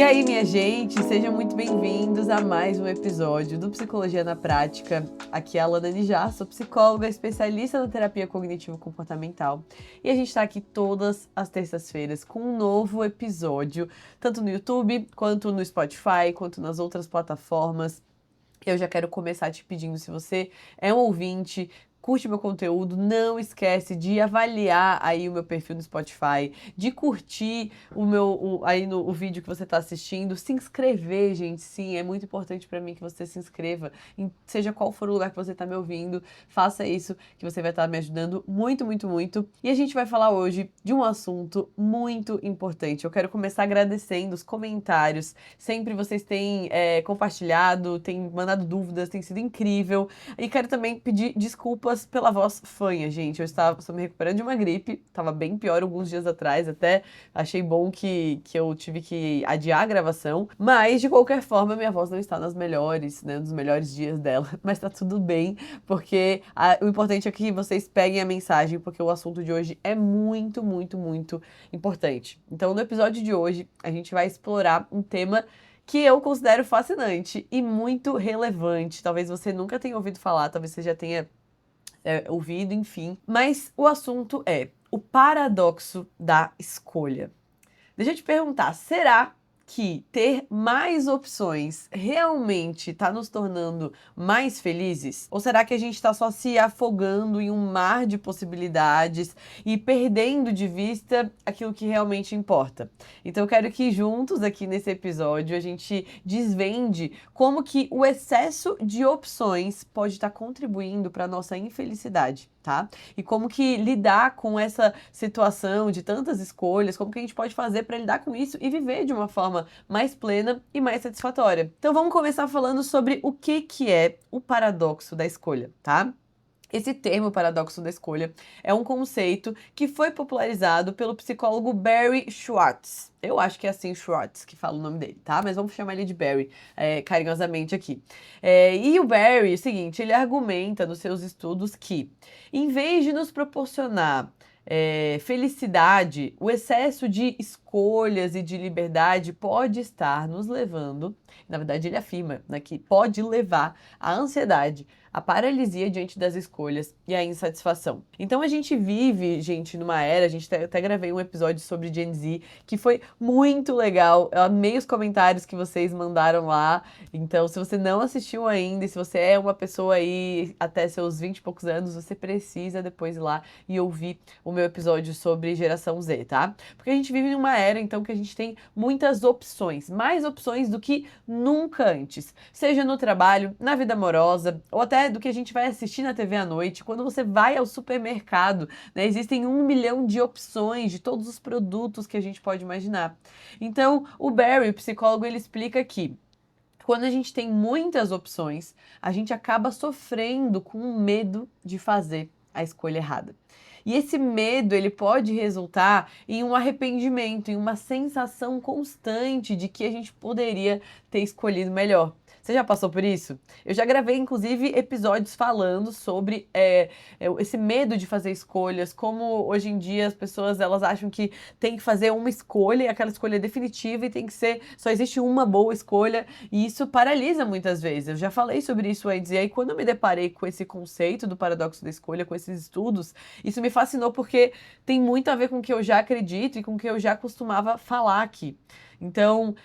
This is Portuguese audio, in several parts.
E aí, minha gente, sejam muito bem-vindos a mais um episódio do Psicologia na Prática. Aqui é a Alana Nijar, sou psicóloga, especialista na terapia cognitivo-comportamental. E a gente tá aqui todas as terças-feiras com um novo episódio, tanto no YouTube, quanto no Spotify, quanto nas outras plataformas. Eu já quero começar te pedindo, se você é um ouvinte, curte meu conteúdo, não esquece de avaliar aí o meu perfil no Spotify, de curtir o vídeo que você está assistindo, se inscrever, gente, sim, é muito importante para mim que você se inscreva, seja qual for o lugar que você está me ouvindo, faça isso que você vai estar me ajudando muito, muito, muito. E a gente vai falar hoje de um assunto muito importante. Eu quero começar agradecendo os comentários, sempre vocês têm compartilhado, têm mandado dúvidas, tem sido incrível, e quero também pedir desculpas pela voz fanha, gente. Estou me recuperando de uma gripe, estava bem pior alguns dias atrás, até achei bom que eu tive que adiar a gravação, mas de qualquer forma minha voz não está nas melhores, né, nos melhores dias dela, mas tá tudo bem, porque o importante é que vocês peguem a mensagem, porque o assunto de hoje é muito, muito, muito importante. Então, no episódio de hoje, a gente vai explorar um tema que eu considero fascinante e muito relevante. Talvez você nunca tenha ouvido falar, talvez você já tenha ouvido, enfim. Mas o assunto é o paradoxo da escolha. Deixa eu te perguntar, será que ter mais opções realmente está nos tornando mais felizes? Ou será que a gente está só se afogando em um mar de possibilidades e perdendo de vista aquilo que realmente importa? Então eu quero que juntos aqui nesse episódio a gente desvende como que o excesso de opções pode estar contribuindo para a nossa infelicidade, tá? E como que lidar com essa situação de tantas escolhas, como que a gente pode fazer para lidar com isso e viver de uma forma mais plena e mais satisfatória. Então vamos começar falando sobre o que é o paradoxo da escolha, tá? Esse termo paradoxo da escolha é um conceito que foi popularizado pelo psicólogo Barry Schwartz. Eu acho que é assim Schwartz que fala o nome dele, tá? Mas vamos chamar ele de Barry, carinhosamente aqui. E o Barry, é o seguinte, ele argumenta nos seus estudos que, em vez de nos proporcionar felicidade, o excesso de escolhas e de liberdade pode estar nos levando, na verdade ele afirma, né, que pode levar à ansiedade, à paralisia diante das escolhas e à insatisfação. Então a gente vive, gente, numa era, a gente até gravei um episódio sobre Gen Z, que foi muito legal, eu amei os comentários que vocês mandaram lá, então se você não assistiu ainda, e se você é uma pessoa aí até seus 20 e poucos anos, você precisa depois ir lá e ouvir o meu episódio sobre geração Z, tá? Porque a gente vive numa era, então, que a gente tem muitas opções, mais opções do que nunca antes, seja no trabalho, na vida amorosa, ou até do que a gente vai assistir na TV à noite, quando você vai ao supermercado, né? Existem 1 milhão de opções de todos os produtos que a gente pode imaginar. Então, o Barry, o psicólogo, ele explica que quando a gente tem muitas opções, a gente acaba sofrendo com o medo de fazer a escolha errada. E esse medo, ele pode resultar em um arrependimento, em uma sensação constante de que a gente poderia ter escolhido melhor. Você já passou por isso? Eu já gravei, inclusive, episódios falando sobre esse medo de fazer escolhas, como hoje em dia as pessoas elas acham que tem que fazer uma escolha e aquela escolha é definitiva e tem que ser, só existe uma boa escolha e isso paralisa muitas vezes. Eu já falei sobre isso antes e aí quando eu me deparei com esse conceito do paradoxo da escolha, com esses estudos, isso me fascinou porque tem muito a ver com o que eu já acredito e com o que eu já costumava falar aqui. Então,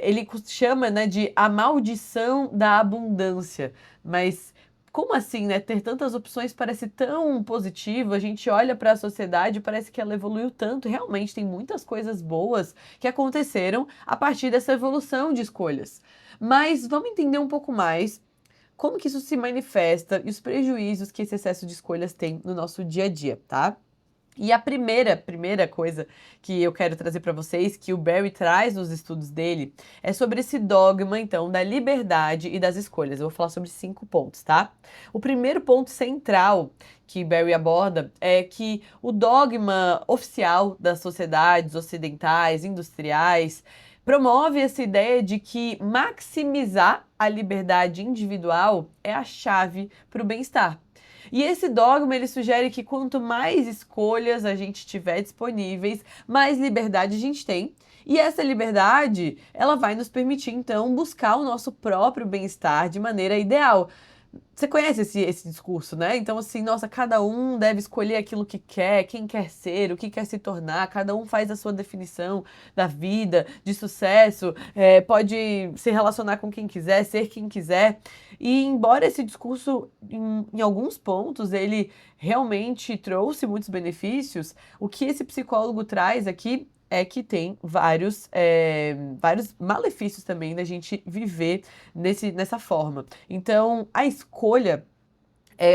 ele chama, né, de a maldição da abundância. Mas como assim, né? Ter tantas opções parece tão positivo. A gente olha para a sociedade e parece que ela evoluiu tanto. Realmente tem muitas coisas boas que aconteceram a partir dessa evolução de escolhas. Mas vamos entender um pouco mais como que isso se manifesta e os prejuízos que esse excesso de escolhas tem no nosso dia a dia, tá? E a primeira coisa que eu quero trazer para vocês, que o Barry traz nos estudos dele, é sobre esse dogma, então, da liberdade e das escolhas. Eu vou falar sobre 5 pontos, tá? O primeiro ponto central que Barry aborda é que o dogma oficial das sociedades ocidentais, industriais, promove essa ideia de que maximizar a liberdade individual é a chave para o bem-estar. E esse dogma, ele sugere que quanto mais escolhas a gente tiver disponíveis, mais liberdade a gente tem E essa liberdade, ela vai nos permitir, então, buscar o nosso próprio bem-estar de maneira ideal. Você conhece esse discurso, né? Então, assim, nossa, cada um deve escolher aquilo que quer, quem quer ser, o que quer se tornar, cada um faz a sua definição da vida, de sucesso, pode se relacionar com quem quiser, ser quem quiser. E embora esse discurso, em alguns pontos, ele realmente trouxe muitos benefícios, o que esse psicólogo traz aqui é que tem vários malefícios também da gente viver nessa forma. Então, a escolha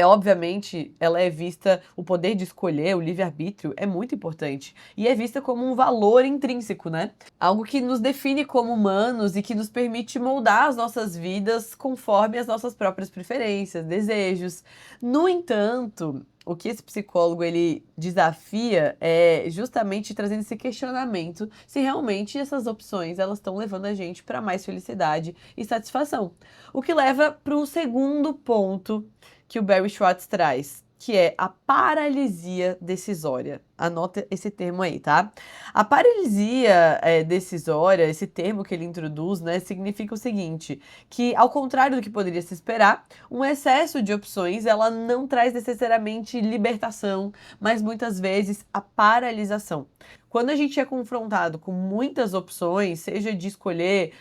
obviamente, ela é vista, o poder de escolher, o livre-arbítrio, é muito importante. E é vista como um valor intrínseco, né? Algo que nos define como humanos e que nos permite moldar as nossas vidas conforme as nossas próprias preferências, desejos. No entanto, o que esse psicólogo ele desafia é justamente trazendo esse questionamento se realmente essas opções elas estão levando a gente para mais felicidade e satisfação. O que leva para o segundo ponto que o Barry Schwartz traz, que é a paralisia decisória. Anota esse termo aí, tá? A paralisia decisória, esse termo que ele introduz, né, significa o seguinte, que ao contrário do que poderia se esperar, um excesso de opções, ela não traz necessariamente libertação, mas muitas vezes a paralisação. Quando a gente é confrontado com muitas opções, seja de escolher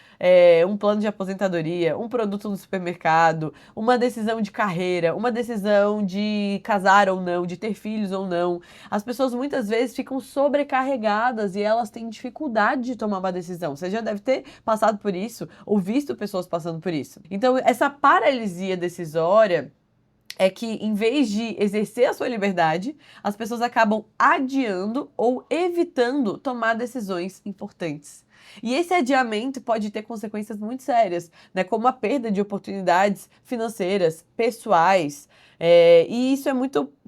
um plano de aposentadoria, um produto no supermercado, uma decisão de carreira, uma decisão de casar ou não, de ter filhos ou não, as pessoas muitas vezes ficam sobrecarregadas e elas têm dificuldade de tomar uma decisão. Você já deve ter passado por isso ou visto pessoas passando por isso. Então, essa paralisia decisória é que, em vez de exercer a sua liberdade, as pessoas acabam adiando ou evitando tomar decisões importantes. E esse adiamento pode ter consequências muito sérias, né? Como a perda de oportunidades financeiras, pessoais. E isso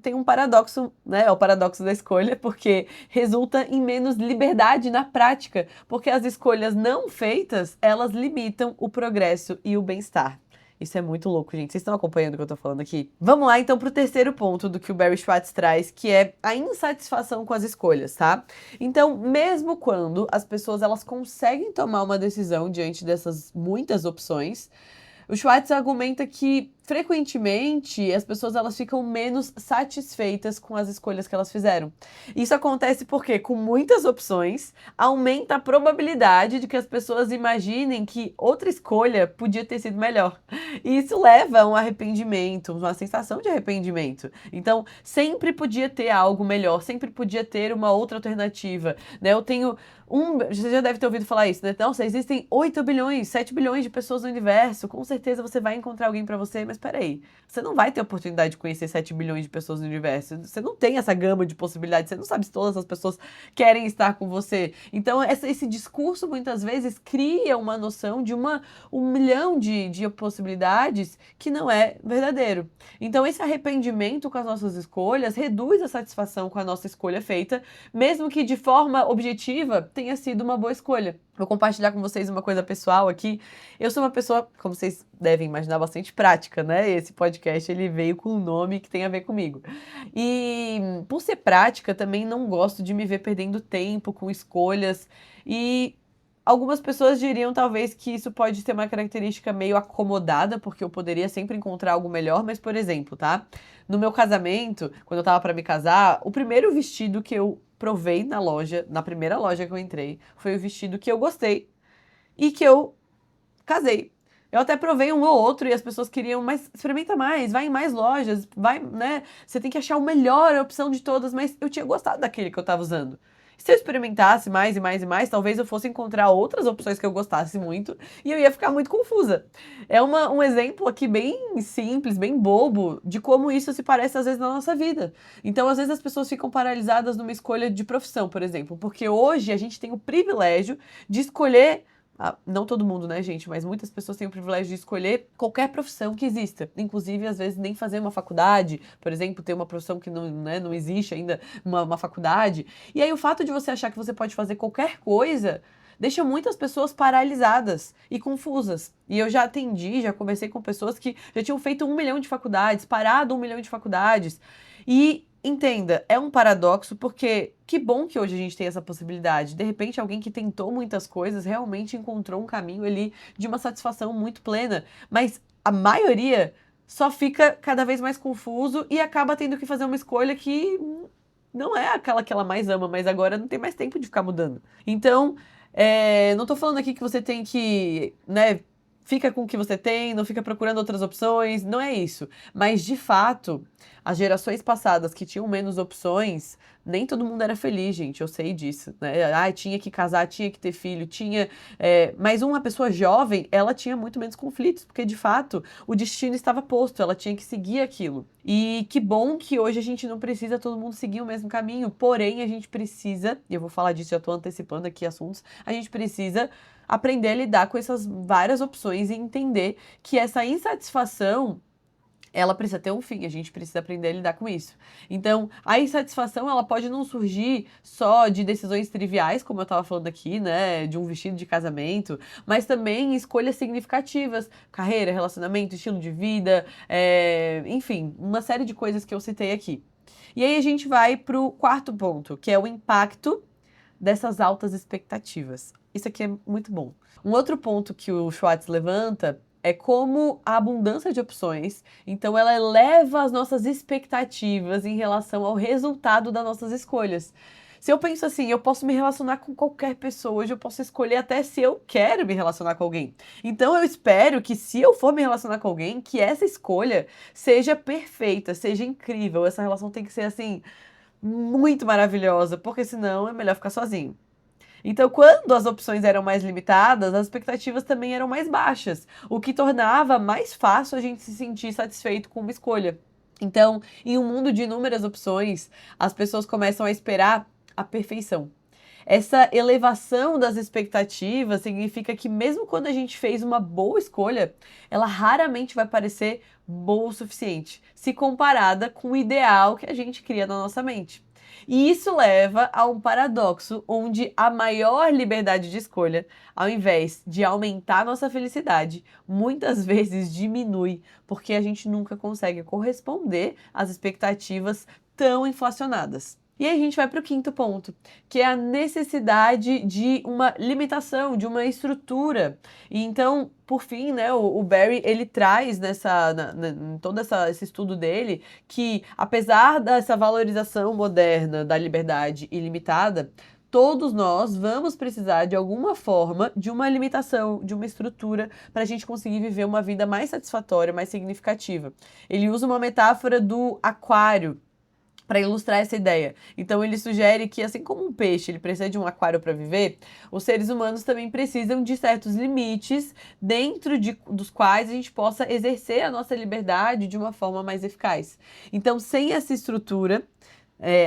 tem um paradoxo, né? É o paradoxo da escolha, porque resulta em menos liberdade na prática, porque as escolhas não feitas, elas limitam o progresso e o bem-estar. Isso é muito louco, gente. Vocês estão acompanhando o que eu tô falando aqui? Vamos lá, então, pro terceiro ponto do que o Barry Schwartz traz, que é a insatisfação com as escolhas, tá? Então, mesmo quando as pessoas elas conseguem tomar uma decisão diante dessas muitas opções, o Schwartz argumenta que frequentemente as pessoas elas ficam menos satisfeitas com as escolhas que elas fizeram. Isso acontece porque com muitas opções aumenta a probabilidade de que as pessoas imaginem que outra escolha podia ter sido melhor. E isso leva a um arrependimento, uma sensação de arrependimento. Então, sempre podia ter algo melhor, sempre podia ter uma outra alternativa, né? Você já deve ter ouvido falar isso, né? Nossa, existem 8 bilhões, 7 bilhões de pessoas no universo, com certeza você vai encontrar alguém pra você, mas peraí, você não vai ter a oportunidade de conhecer 7 bilhões de pessoas no universo, você não tem essa gama de possibilidades, você não sabe se todas as pessoas querem estar com você. Então, esse discurso, muitas vezes, cria uma noção de um milhão de possibilidades que não é verdadeiro. Então, esse arrependimento com as nossas escolhas reduz a satisfação com a nossa escolha feita, mesmo que de forma objetiva tenha sido uma boa escolha. Vou compartilhar com vocês uma coisa pessoal aqui. Eu sou uma pessoa, como vocês devem imaginar, bastante prática, né? Esse podcast, ele veio com um nome que tem a ver comigo. E por ser prática, também não gosto de me ver perdendo tempo com escolhas. E algumas pessoas diriam talvez que isso pode ser uma característica meio acomodada, porque eu poderia sempre encontrar algo melhor, mas, por exemplo, tá? No meu casamento, quando eu tava pra me casar, o primeiro vestido que eu provei na primeira loja que eu entrei, foi o vestido que eu gostei e que eu casei. Eu até provei um ou outro e as pessoas queriam, mas experimenta mais, vai em mais lojas, vai, né? Você tem que achar o melhor, a opção de todas, mas eu tinha gostado daquele que eu tava usando. Se eu experimentasse mais e mais e mais, talvez eu fosse encontrar outras opções que eu gostasse muito e eu ia ficar muito confusa. É um exemplo aqui bem simples, bem bobo, de como isso se parece às vezes na nossa vida. Então, às vezes as pessoas ficam paralisadas numa escolha de profissão, por exemplo, porque hoje a gente tem o privilégio de escolher. Não todo mundo, né, gente? Mas muitas pessoas têm o privilégio de escolher qualquer profissão que exista. Inclusive, às vezes, nem fazer uma faculdade. Por exemplo, ter uma profissão que não, né, não existe ainda, uma faculdade. E aí, o fato de você achar que você pode fazer qualquer coisa deixa muitas pessoas paralisadas e confusas. E eu já já conversei com pessoas que já tinham feito 1 milhão de faculdades, parado 1 milhão de faculdades. E entenda, é um paradoxo porque que bom que hoje a gente tem essa possibilidade. De repente, alguém que tentou muitas coisas realmente encontrou um caminho ali de uma satisfação muito plena. Mas a maioria só fica cada vez mais confuso e acaba tendo que fazer uma escolha que não é aquela que ela mais ama, mas agora não tem mais tempo de ficar mudando. Então, não tô falando aqui que você tem que, né, fica com o que você tem, não fica procurando outras opções, não é isso. Mas, de fato, as gerações passadas que tinham menos opções, nem todo mundo era feliz, gente, eu sei disso, né? Ah, tinha que casar, tinha que ter filho, tinha... Mas uma pessoa jovem, ela tinha muito menos conflitos, porque, de fato, o destino estava posto, ela tinha que seguir aquilo. E que bom que hoje a gente não precisa todo mundo seguir o mesmo caminho, porém, a gente precisa, e eu vou falar disso, já tô antecipando aqui assuntos, a gente precisa aprender a lidar com essas várias opções e entender que essa insatisfação ela precisa ter um fim, a gente precisa aprender a lidar com isso. Então, a insatisfação, ela pode não surgir só de decisões triviais, como eu estava falando aqui, né, de um vestido de casamento, mas também escolhas significativas, carreira, relacionamento, estilo de vida, enfim, uma série de coisas que eu citei aqui. E aí a gente vai pro quarto ponto, que é o impacto dessas altas expectativas. Isso aqui é muito bom. Um outro ponto que o Schwartz levanta é como a abundância de opções, então ela eleva as nossas expectativas em relação ao resultado das nossas escolhas. Se eu penso assim, eu posso me relacionar com qualquer pessoa, hoje eu posso escolher até se eu quero me relacionar com alguém. Então eu espero que se eu for me relacionar com alguém, que essa escolha seja perfeita, seja incrível. Essa relação tem que ser assim, muito maravilhosa, porque senão é melhor ficar sozinho. Então, quando as opções eram mais limitadas, as expectativas também eram mais baixas, o que tornava mais fácil a gente se sentir satisfeito com uma escolha. Então, em um mundo de inúmeras opções, as pessoas começam a esperar a perfeição. Essa elevação das expectativas significa que, mesmo quando a gente fez uma boa escolha, ela raramente vai parecer boa o suficiente, se comparada com o ideal que a gente cria na nossa mente. E isso leva a um paradoxo onde a maior liberdade de escolha, ao invés de aumentar nossa felicidade, muitas vezes diminui, porque a gente nunca consegue corresponder às expectativas tão inflacionadas. E aí a gente vai para o quinto ponto, que é a necessidade de uma limitação, de uma estrutura. E então, por fim, né, o Barry, ele traz em todo esse estudo dele, que apesar dessa valorização moderna da liberdade ilimitada, todos nós vamos precisar, de alguma forma, de uma limitação, de uma estrutura, para a gente conseguir viver uma vida mais satisfatória, mais significativa. Ele usa uma metáfora do aquário para ilustrar essa ideia. Então ele sugere que, assim como um peixe ele precisa de um aquário para viver, os seres humanos também precisam de certos limites dos quais a gente possa exercer a nossa liberdade de uma forma mais eficaz. Então, sem essa estrutura,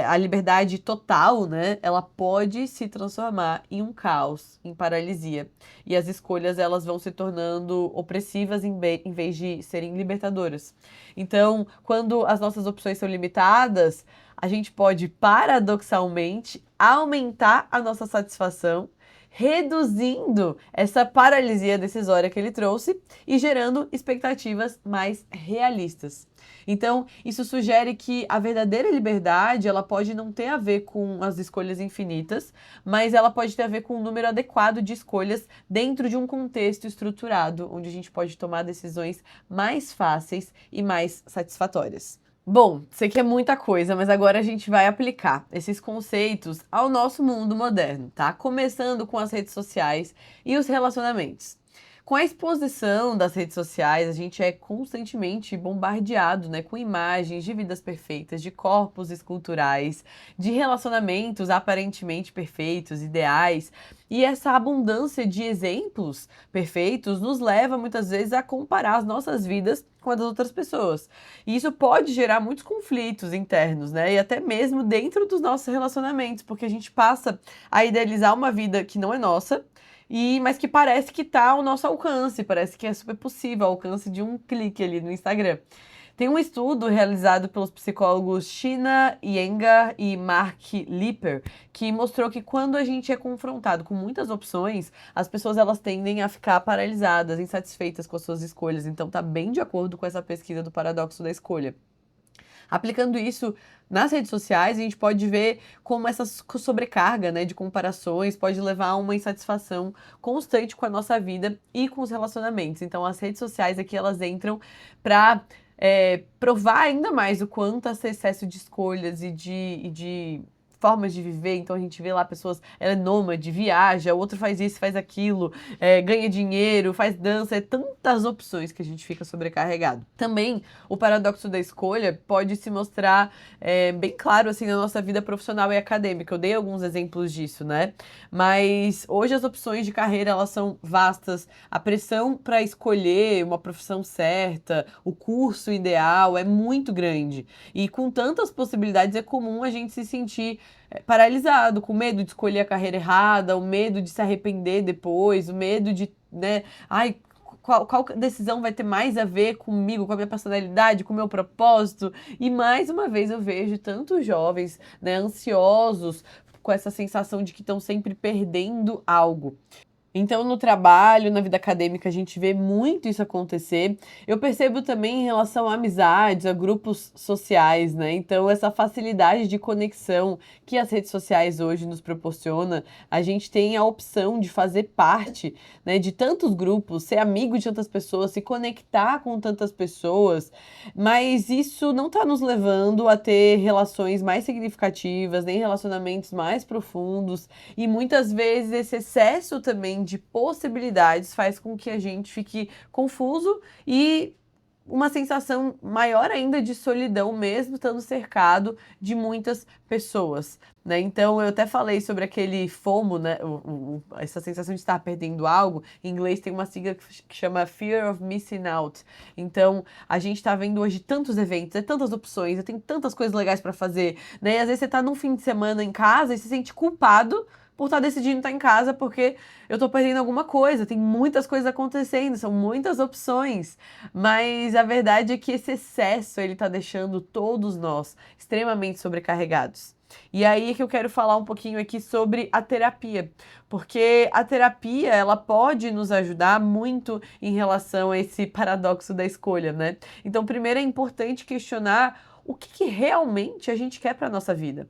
a liberdade total, né, ela pode se transformar em um caos, em paralisia. E as escolhas, elas vão se tornando opressivas em vez de serem libertadoras. Então, quando as nossas opções são limitadas, a gente pode, paradoxalmente, aumentar a nossa satisfação, reduzindo essa paralisia decisória que ele trouxe e gerando expectativas mais realistas. Então, isso sugere que a verdadeira liberdade, ela pode não ter a ver com as escolhas infinitas, mas ela pode ter a ver com um número adequado de escolhas dentro de um contexto estruturado, onde a gente pode tomar decisões mais fáceis e mais satisfatórias. Bom, sei que é muita coisa, mas agora a gente vai aplicar esses conceitos ao nosso mundo moderno, tá? Começando com as redes sociais e os relacionamentos. Com a exposição das redes sociais, a gente é constantemente bombardeado, né, com imagens de vidas perfeitas, de corpos esculturais, de relacionamentos aparentemente perfeitos, ideais. E essa abundância de exemplos perfeitos nos leva muitas vezes a comparar as nossas vidas com as das outras pessoas. E isso pode gerar muitos conflitos internos, né? E até mesmo dentro dos nossos relacionamentos, porque a gente passa a idealizar uma vida que não é nossa, mas que parece que está ao nosso alcance, parece que é super possível, ao alcance de um clique ali no Instagram. Tem um estudo realizado pelos psicólogos Sheena Iyengar e Mark Lipper que mostrou que quando a gente é confrontado com muitas opções, as pessoas elas tendem a ficar paralisadas, insatisfeitas com as suas escolhas. Então tá bem de acordo com essa pesquisa do paradoxo da escolha. Aplicando isso nas redes sociais, a gente pode ver como essa sobrecarga, né, de comparações pode levar a uma insatisfação constante com a nossa vida e com os relacionamentos. Então, as redes sociais aqui, elas entram para provar ainda mais o quanto esse excesso de escolhas e de formas de viver. Então a gente vê lá pessoas, ela é nômade, viaja, o outro faz isso, faz aquilo, ganha dinheiro, faz dança, tantas opções que a gente fica sobrecarregado. Também o paradoxo da escolha pode se mostrar bem claro assim na nossa vida profissional e acadêmica. Eu dei alguns exemplos disso, né? Mas hoje as opções de carreira, elas são vastas, a pressão para escolher uma profissão certa, o curso ideal é muito grande. E com tantas possibilidades é comum a gente se sentir paralisado, com medo de escolher a carreira errada, o medo de se arrepender depois, o medo de, né, ai, qual decisão vai ter mais a ver comigo, com a minha personalidade, com o meu propósito. E mais uma vez eu vejo tantos jovens, né, ansiosos, com essa sensação de que estão sempre perdendo algo. Então, no trabalho, na vida acadêmica, a gente vê muito isso acontecer. Eu percebo também em relação a amizades, a grupos sociais, né? Então, essa facilidade de conexão que as redes sociais hoje nos proporciona, a gente tem a opção de fazer parte, né, de tantos grupos, ser amigo de tantas pessoas, se conectar com tantas pessoas, mas isso não está nos levando a ter relações mais significativas, nem relacionamentos mais profundos, e muitas vezes esse excesso também de possibilidades faz com que a gente fique confuso e uma sensação maior ainda de solidão, mesmo estando cercado de muitas pessoas, né? Então, eu até falei sobre aquele FOMO, né? Essa sensação de estar perdendo algo. Em inglês tem uma sigla que chama Fear of Missing Out. Então, a gente está vendo hoje tantos eventos, tantas opções, tem tantas coisas legais para fazer, né? E às vezes você está num fim de semana em casa e se sente culpado por estar decidindo estar em casa porque eu tô perdendo alguma coisa, tem muitas coisas acontecendo, são muitas opções, mas a verdade é que esse excesso, ele tá deixando todos nós extremamente sobrecarregados. E aí é que eu quero falar um pouquinho aqui sobre a terapia, porque a terapia, ela pode nos ajudar muito em relação a esse paradoxo da escolha, né? Então, primeiro é importante questionar o que realmente a gente quer para nossa vida.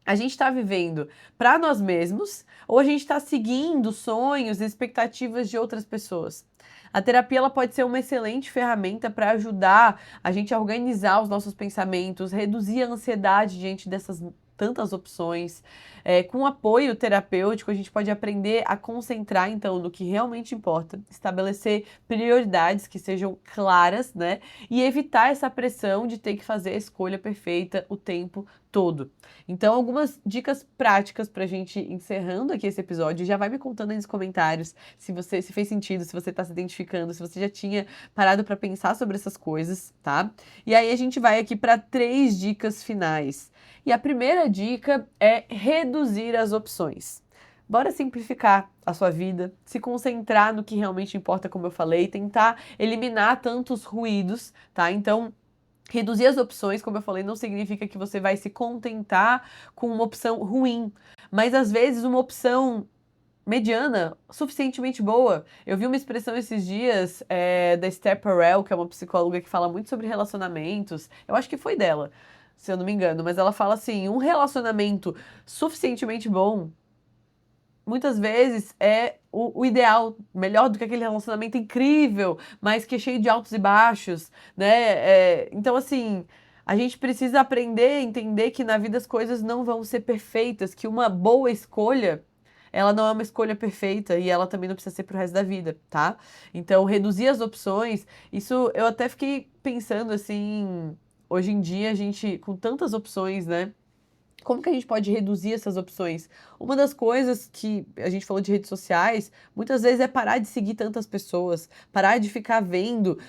A gente está vivendo para nós mesmos ou a gente está seguindo sonhos e expectativas de outras pessoas? A terapia, ela pode ser uma excelente ferramenta para ajudar a gente a organizar os nossos pensamentos, reduzir a ansiedade diante dessas tantas opções. Com apoio terapêutico, a gente pode aprender a concentrar, então, no que realmente importa, estabelecer prioridades que sejam claras, né? E evitar essa pressão de ter que fazer a escolha perfeita o tempo todo. Então, algumas dicas práticas pra gente encerrando aqui esse episódio. Já vai me contando aí nos comentários se fez sentido, se você tá se identificando, se você já tinha parado pra pensar sobre essas coisas, tá? E aí a gente vai aqui para 3 dicas finais. E a primeira dica é reduzir as opções. Bora simplificar a sua vida, se concentrar no que realmente importa, como eu falei, tentar eliminar tantos ruídos, tá? Então, reduzir as opções, como eu falei, não significa que você vai se contentar com uma opção ruim, mas às vezes uma opção mediana, suficientemente boa. Eu vi uma expressão esses dias da Esther Perel, que é uma psicóloga que fala muito sobre relacionamentos. Eu acho que foi dela, se eu não me engano, mas ela fala assim: um relacionamento suficientemente bom muitas vezes é o ideal, melhor do que aquele relacionamento incrível, mas que é cheio de altos e baixos, né? Então, assim, a gente precisa aprender a entender que na vida as coisas não vão ser perfeitas, que uma boa escolha, ela não é uma escolha perfeita e ela também não precisa ser pro resto da vida, tá? Então, reduzir as opções, isso eu até fiquei pensando assim, hoje em dia a gente, com tantas opções, né? Como que a gente pode reduzir essas opções? Uma das coisas que a gente falou de redes sociais, muitas vezes é parar de seguir tantas pessoas, parar de ficar vendo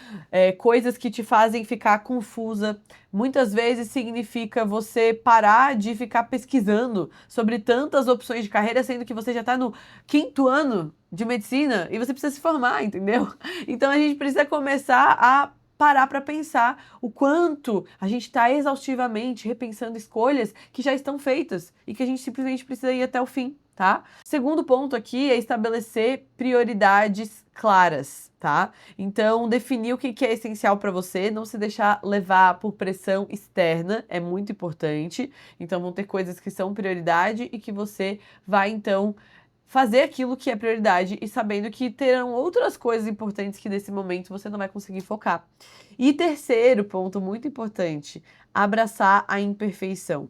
coisas que te fazem ficar confusa. Muitas vezes significa você parar de ficar pesquisando sobre tantas opções de carreira, sendo que você já está no 5º ano de medicina e você precisa se formar, entendeu? Então a gente precisa começar a parar para pensar o quanto a gente está exaustivamente repensando escolhas que já estão feitas e que a gente simplesmente precisa ir até o fim, tá? Segundo ponto aqui é estabelecer prioridades claras, tá? Então, definir o que é essencial para você, não se deixar levar por pressão externa, é muito importante. Então, vão ter coisas que são prioridade e que você vai, então, fazer aquilo que é prioridade e sabendo que terão outras coisas importantes que nesse momento você não vai conseguir focar. E terceiro ponto muito importante, abraçar a imperfeição.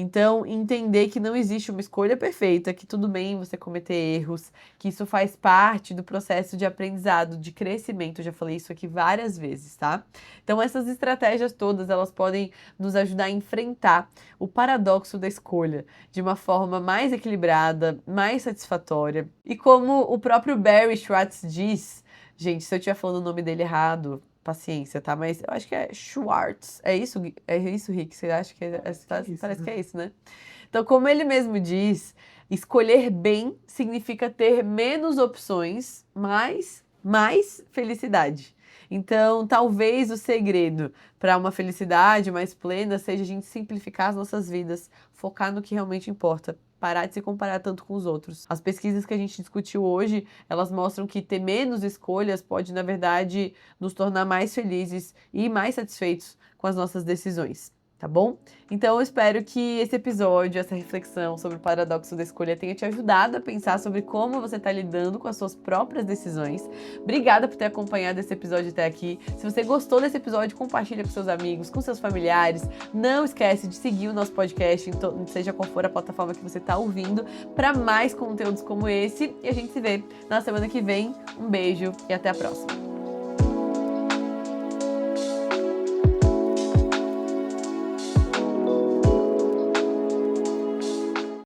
Então, entender que não existe uma escolha perfeita, que tudo bem você cometer erros, que isso faz parte do processo de aprendizado, de crescimento. Eu já falei isso aqui várias vezes, tá? Então, essas estratégias todas, elas podem nos ajudar a enfrentar o paradoxo da escolha de uma forma mais equilibrada, mais satisfatória. E como o próprio Barry Schwartz diz, gente, se eu estiver falando o nome dele errado, paciência, tá? Mas eu acho que é Schwartz. É isso, Rick? Você acha que parece que é isso, né? Então, como ele mesmo diz, escolher bem significa ter menos opções, mas mais felicidade. Então, talvez o segredo para uma felicidade mais plena seja a gente simplificar as nossas vidas, focar no que realmente importa, parar de se comparar tanto com os outros. As pesquisas que a gente discutiu hoje, elas mostram que ter menos escolhas pode, na verdade, nos tornar mais felizes e mais satisfeitos com as nossas decisões. Tá bom? Então eu espero que esse episódio, essa reflexão sobre o paradoxo da escolha tenha te ajudado a pensar sobre como você está lidando com as suas próprias decisões. Obrigada por ter acompanhado esse episódio até aqui. Se você gostou desse episódio, compartilha com seus amigos, com seus familiares. Não esquece de seguir o nosso podcast, seja qual for a plataforma que você está ouvindo, para mais conteúdos como esse. E a gente se vê na semana que vem. Um beijo e até a próxima.